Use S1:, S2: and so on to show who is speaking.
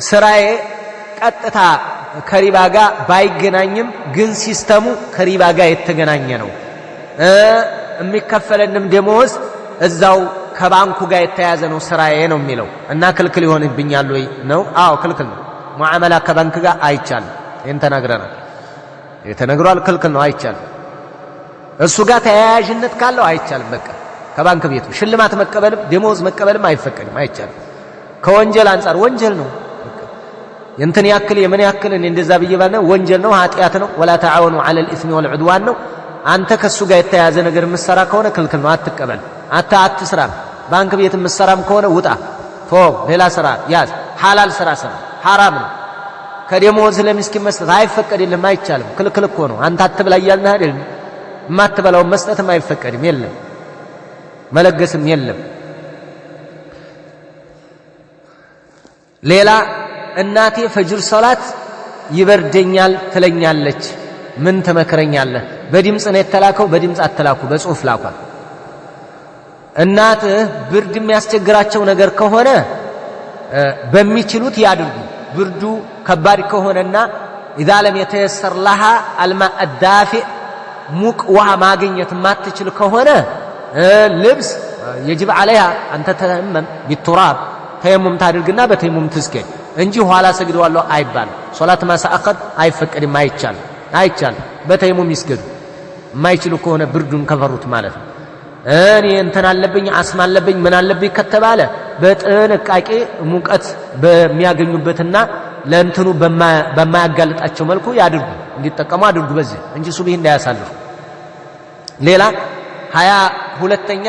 S1: ስራዬ ቀጥታ ከሪባ ጋር ባይገናኝም ግን ሲስተሙ ከሪባ ጋር የተገናኘ ነው የሚከፈለንም ደሞዝ እዛው ከባንኩ ጋር የተያዘ ነው ስራዬ ነው የሚለው እና ክልክል ይሆንብኛል ወይ ነው አዎ ክልክል ነው ሙዓመላ ከባንክ ጋር አይቻልም ይሄን ተናግረናል የተነግሯል ክልክል ነው አይቻልም እሱ ጋር ተያያዥነት ካለው አይቻልም በቃ ከባንክ ቤቱ ሽልማት መቀበልም ደሞዝ መቀበልም አይፈቀድም አይቻልም ከወንጀል አንፃር ወንጀል ነው የንተን ያክል የምን ያክል እንደዛ በየባነ ወንጀል ነው ኃጢያት ነው ወላ ተዓወኑ ዐለል ኢስሚ ወልዑድዋን ነው አንተ ከሱ ጋር የተያዘ ነገር መስራ ከሆነ ክልክል ነው አትቀበል አትስራ ባንክ ቤት መስራም ከሆነ ውጣ ፎቅ ሌላ ስራ ያዝ ሐላል ስራ ስራ حرام ነው ከደሞዝ ለምስኪን መስጠት አይፈቀድልም አይቻልም ክልክል እኮ ነው አንተ አትብላ እያልን አይደል ማትበላው መስጠትም አይፈቀድም የለም መለገስም የለም ሌላ እናቴ ፈጅር ሶላት ይበርደኛል ትለኛለች ምን ተመክረኛለህ በድምጽ ነው የተላከው በድምጽ አትላኩ በጽሁፍ ላኳል እናት ብርድ የሚያስቸግራቸው ነገር ከሆነ በሚችሉት ያድርጉ ብርዱ ከባድ ከሆነና اذا لم يتيسر لها الماء الدافئ ሙቅ ውሃ ማግኘት ማትችል ከሆነ ልብስ يجب عليها ان تتيمم بالتراب ተየሙም ታድርግና በተየሙም ትስገድ እንጂ ኋላ ሰግደዋለሁ አይባል ሶላት ማሳአቀድ አይፈቀድም አይቻል በተየሙም ይስገዱ ማይችሉ ከሆነ ብርዱን ከፈሩት ማለት ነው እኔ እንተን አለብኝ አስማ አለብኝ ምን አለብኝ ከተባለ በጥንቃቄ ሙቀት በሚያገኙበትና ለእንትኑ በማያጋልጣቸው መልኩ ያድርጉ እንዲጠቀሙ አድርጉ በዚህ እንጂ ሱብሂ እንዳያሳልፉ ሌላ 22ኛ